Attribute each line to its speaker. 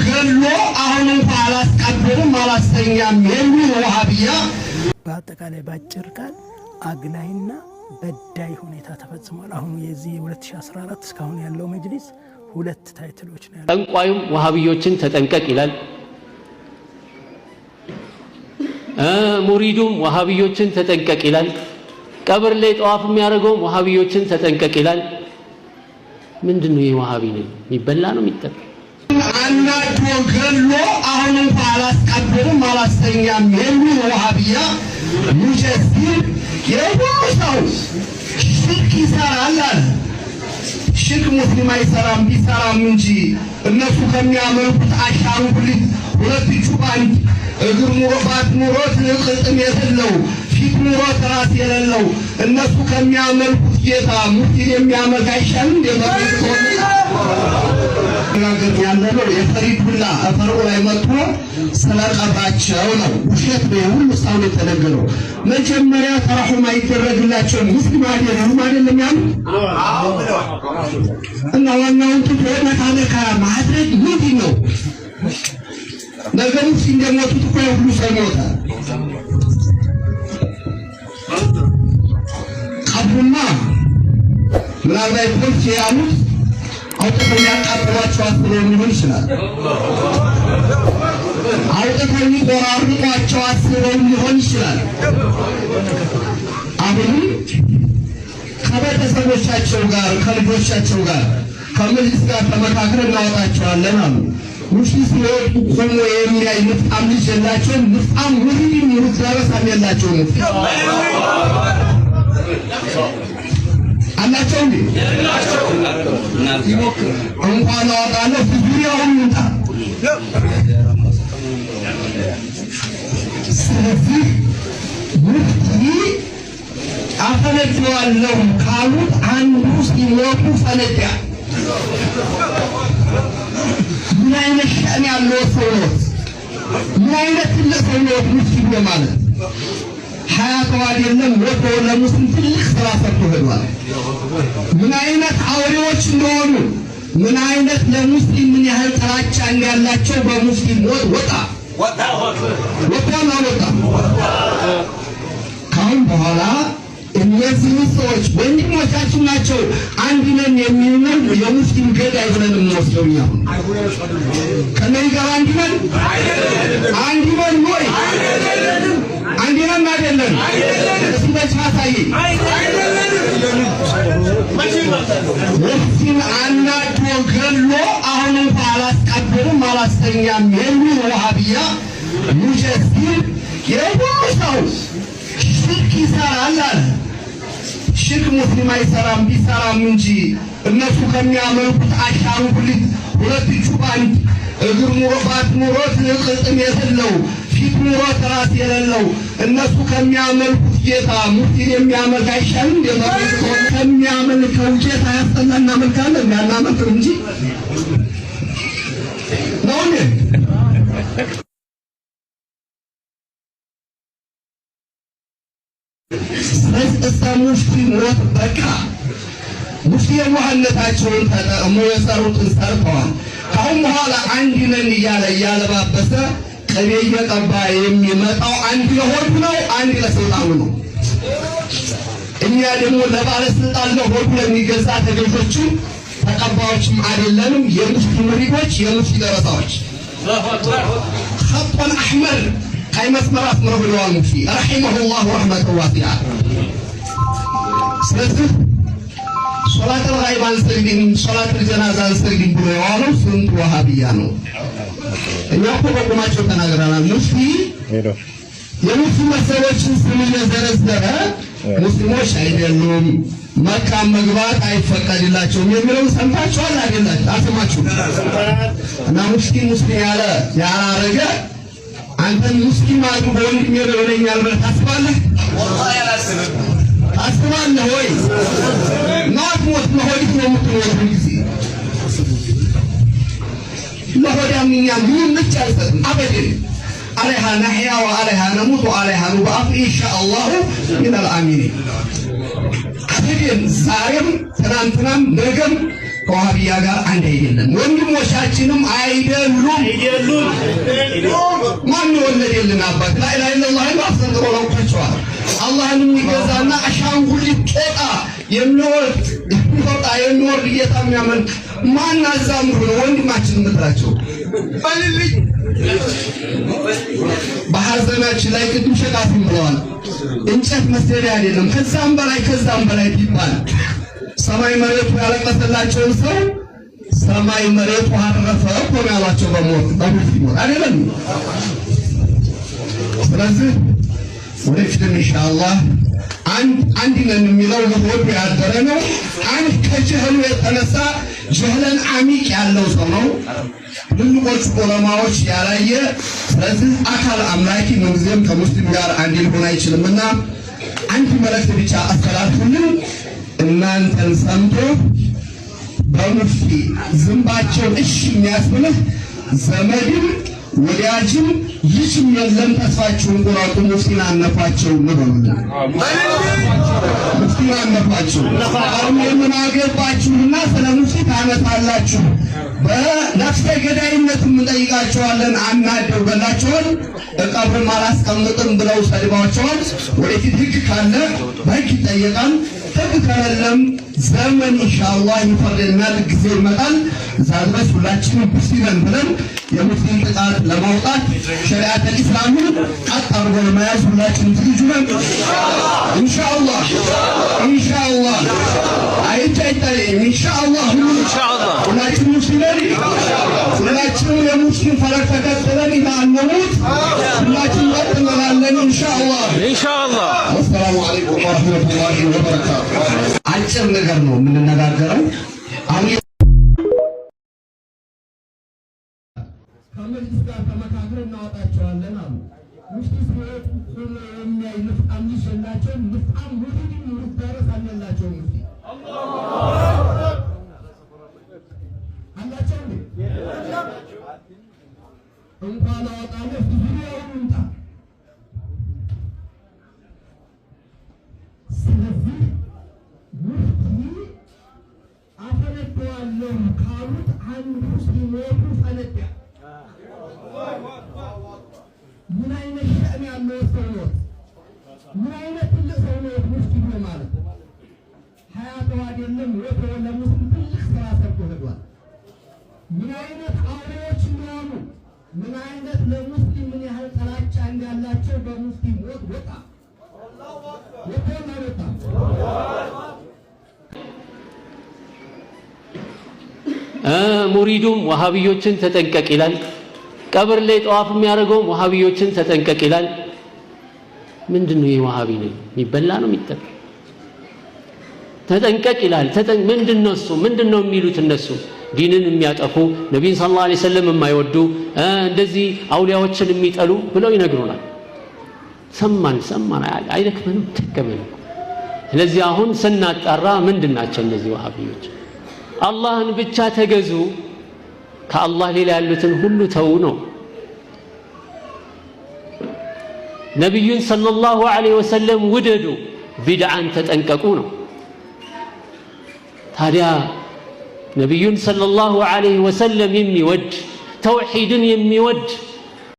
Speaker 1: ገሎ አሁን እንኳን አላስቀበልም አላስተኛም የሚል ወሃቢያ
Speaker 2: በአጠቃላይ ባጭር ቃል አግላይና በዳይ ሁኔታ ተፈጽሟል። አሁን የዚህ 2014 እስካሁን ያለው መጅሊስ ሁለት ታይትሎች ነው ያለው።
Speaker 3: ጠንቋዩም ወሃቢዮችን ተጠንቀቅ ይላል፣ ሙሪዱም ወሃቢዮችን ተጠንቀቅ ይላል፣ ቀብር ላይ ጠዋፍ የሚያደርገውም ወሃቢዮችን ተጠንቀቅ ይላል። ምንድነው ይሄ ወሃቢ ነው? የሚበላ ነው የሚጠጣ?
Speaker 1: አናዶ ገሎ አሁን እንኳን አላስቀበልም አላስተኛም የሚል ወሃቢያ ሙጀሲር የሁሉ ሰው ሽርክ ይሰራል አለ። ሽርክ ሙስሊም አይሰራም፣ ቢሰራም እንጂ እነሱ ከሚያመልኩት አሻንጉሊት ሁለት እጁ ባንድ እግር ኑሮባት ኑሮት ቅጥም የሌለው ፊት ኑሮት ራስ የሌለው እነሱ ከሚያመልኩት ጌታ ሙስሊም የሚያመልክ አይሻልም? ያለነው የፈሪዱላ አፈሩ ላይ መጥቶ ስለቀባቸው ነው። ውሸት ነው ሁሉ ሰው የተነገረው። መጀመሪያ ተራሁም አይደረግላቸው ሙስሊም አይደለም ያሉ እና ዋናውን ተነካ ማድረግ ምንድን ነው? ነገሩ ሲንደሞቱት እኮ ሁሉ ሰው ሞተ። ቀቡና ምናልባት ፖሊስ ያሉት አውጥተው ያቃጥሏቸው አስበው ሊሆን ይችላል። አውጥተው ሊቆራርጧቸው አስበው ሊሆን ይችላል። አሁንም ከቤተሰቦቻቸው ጋር ከልጆቻቸው ጋር ከመጅሊስ ጋር ተመካክረን እናወጣቸዋለን አሉ። ሙስሊም ሲወጡ ቆሞ የሚያይ ንፍጣም ልጅ የላቸውም። ንፍጣም ሙሪድ ሙሪድ ዳረሳም የላቸውም። አላቸው እንዴ? እንኳን አወጣለሁ ዙሪያውን ይምጣ። ስለዚህ ሙፍቲ አፈነዳዋለሁ ካሉት አንዱ ሲሞቱ ፈነዳ። ምን አይነት ሸእን ያለው ሰው ነው? ምን አይነት ትልቅ ሰው ነው ሙፍቲ ማለት? ሀያተው አይደለም ሞቶ ለሙስሊም ትልቅ ስራ ሰርቶ ሄዷል። ምን አይነት አውሬዎች እንደሆኑ ምን አይነት ለሙስሊም ምን ያህል ጥላቻ እንዳላቸው በሙስሊም ወጣ ካሁን በኋላ እነዚህ ሰዎች ወንድሞቻችን ናቸው። አንድ ነን የሚሉን የሙስሊም ገዳይ ብለን እንወስደው ነው። ከነዚህ ጋር አንድ ነን ወይ? አንድ ነን አይደለም? እስኪ ታሳይ። ሙስሊም አናዶ ገሎ አሁን እንኳን አላስቀበልም አላስተኛም የሚል ወሃቢያ ሙጀሲር የሁሉ ሰው ሽርክ ይሰራል አለ። ሽርክ ሙስሊም አይሰራም፣ ቢሰራም እንጂ እነሱ ከሚያመልኩት አሻንጉሊት ሁለት እጁ ባንድ እግር ኑሮባት ኑሮት ቅጥም የሌለው ፊት ኑሮት ራስ የሌለው እነሱ ከሚያመልኩት ጌታ ሙስሊም የሚያመልክ አይሻልም? ከሚያመልከው ጌታ ያስጠላ እናመልካለን እንዳናመልክ እንጂ ነው እንዴ? ሙስሊም ሞት በቃ ሙስሊም ዋህነታቸውን ተጠቅመው የሰሩትን ሰርተዋል። ካሁን በኋላ አንድ ነን እያለባበሰ ቅቤ እየቀባ የሚመጣው አንድ ለሆዱ ነው፣ አንድ ለስልጣኑ ነው። እኛ ደግሞ ለባለስልጣን ለሆዱ ለሚገዛ ተገዦችም ተቀባዮችም አይደለንም። የሙስሊም መሪዎች የሙስሊም ደረሳዎች ኸጠን አሕመር ቀይ መስመር አስምረው ብለዋል ሙፍቲ ረሒመሁላህ ረሕመተ ዋሲዓ። ስለዚህ ሶላት አልጋይብ አንሰግድም፣ ሶላት አልጀናዛ አንሰግድም ብሎ የዋለው ስንት ወሃቢያ ነው? እኛ እኮ በቁማቸው ተናግረናል። ሙፍቲ የሙፍቲ መሰሎችን ስም እየዘረዘረ ሙስሊሞች አይደሉም መካ መግባት አይፈቀድላቸውም የሚለውን ሰምታችኋል አይደላችሁ? አልሰማችሁም? እና ሙፍቲ ሙስሊም ያላረገ አንተን ሙስሊም አድርጎ ወንድሜ ይለኛል ብለህ ታስባለህ? ወላሂ አላስብም። ታስባለህ ወይ? ማትሞት ለሆዲት ነው የምትሞት ጊዜ ለሆዳም እኛ ምንም ምች አይሰጥም አበደን። عليها نحيا وعليها نموت وعليها نبعث إن شاء الله من الآمنين። አበደን ዛሬም ትናንትናም ነገም ከዋሃቢያ ጋር አንድ አይደለም፣ ወንድሞቻችንም አይደሉም። አባት ላኢላሃ ኢለላህ ማስተንግሮ ለውጣቸዋል። አላህን የሚገዛና አሻንጉሊት ጦጣ የሚወርድ ጌታ የሚያመልክ ማን አዛምሩ ነው ወንድማችን የምትላቸው በልልኝ። በሐዘናችን ላይ ቅድም ሸቃፊም ብለዋል። እንጨት መስደድ አይደለም ከዛም በላይ ቢባል ሰማይ መሬቱ ያለቀሰላቸውን ሰው ሰማይ መሬቱ አረፈ እኮ ነው ያሏቸው በሞት ይሞት አይደለም። ስለዚህ ወደፊትም ኢንሻአላህ አንድ ነን የሚለው ለሆዱ ያደረ ነው። አንድ ከጀህሉ የተነሳ ጀህለን አሚቅ ያለው ሰው ነው ትልልቆቹ ዑለማዎች ያላየ። ስለዚህ አካል አምላኪ ምንጊዜም ከሙስሊም ጋር አንድ ሊሆን አይችልምና አንድ መልእክት ብቻ አስተላልፉልን። እናንተን ሰምቶ በሙፍቲ ዝንባቸው እሺ የሚያስብልህ ዘመድም ወዳጅም ልጅም የለም። ተስፋችሁን ቆራጡ። ሙፍቲን አነፏቸው ንበሉልን። ሙፍቲን አነፏቸው። አሁን የምናገባችሁና ስለ ሙፍቲ ታነሳላችሁ። በነፍሰ ገዳይነት እንጠይቃቸዋለን። አናደው በላቸዋል። እቀብርም አላስቀምጥም ብለው ሰድባቸዋል። ወደፊት ህግ ካለ በህግ ይጠየቃል። ህግ ከሌለም ዘመን ኢንሻአላህ ይፈርደናል። ጊዜ ይመጣል። እዛ ድረስ ሁላችንም ሙስሊም ብለን የሙስሊም ጥቃት ለማውጣት ሸሪዓት ኢስላምን ቀጥ አድርጎ ለመያዝ ሁላችንም ዝግጁ ነን። ኢንሻአላህ አይታይም። ኢንሻአላህ ሁላችንም ሙስሊም ነን። ሁላችንም የሙስሊም ፈለግ ተከትለን እንዳንሞት ሁላችንም ቀጥ እንላለን። ኢንሻአላህ አሰላሙ አለይኩም ወራህመቱላሂ ወበረካቱ። አጭር ነገር ነው የምንነጋገረው። አሁን ከመንግስት ጋር ተመካክረን እናወጣቸዋለን አሉ። ሙፍቲ ሲወጡ ሁሉ የሚያይ ንፍጣም ይሸላቸው ንፍጣም ሙሪድ ሙርዳረስ አለላቸው። ሙፍቲ አላቸው እንኳን አወጣለ ዙሪያውን እንታ። ስለዚህ ሙፍቲ አፈነደዋለሁ ካሉት አንዱ ሲሞቱ ፈነዳ። ምን አይነት ሸእን ያለው ሰው ነው? ምን አይነት ትልቅ ሰው ነው? ሙፍቲ ነው ማለት ሀያተው አይደለም ወቶ ለሙስሊም ትልቅ ስራ ሰርቶ ሄዷል። ምን አይነት አውሬዎች እንደሆኑ ምን አይነት ለሙስሊም ምን ያህል ጥላቻ እንዳላቸው በሙስሊም ሞት ወጣ
Speaker 3: ሙሪዱም ወሃቢዮችን ተጠንቀቅ ይላል። ቀብር ላይ ጠዋፍ የሚያደርገውም ወሃቢዮችን ተጠንቀቅ ይላል። ምንድነው ይሄ? ወሃቢ ነው የሚበላ ነው የሚጠጣ? ተጠንቀቅ ይላል። ምንድነው እሱ? ምንድነው የሚሉት እነሱ? ዲንን የሚያጠፉ ነብዩን ሰለላሁ ዐለይሂ ወሰለም የማይወዱ እንደዚህ አውሊያዎችን የሚጠሉ ብለው ይነግሩናል። ሰማን አይደክመንም ተከመን። ስለዚህ አሁን ስናጣራ ምንድናቸው እነዚህ ወሃቢዮች? አላህን ብቻ ተገዙ፣ ከአላህ ሌላ ያሉትን ሁሉ ተው ነው። ነብዩን ሰለላሁ ዐለይሂ ወሰለም ውደዱ፣ ቢድዓን ተጠንቀቁ ነው። ታዲያ ነብዩን ሰለላሁ ዐለይሂ ወሰለም የሚወድ ተውሂድን የሚወድ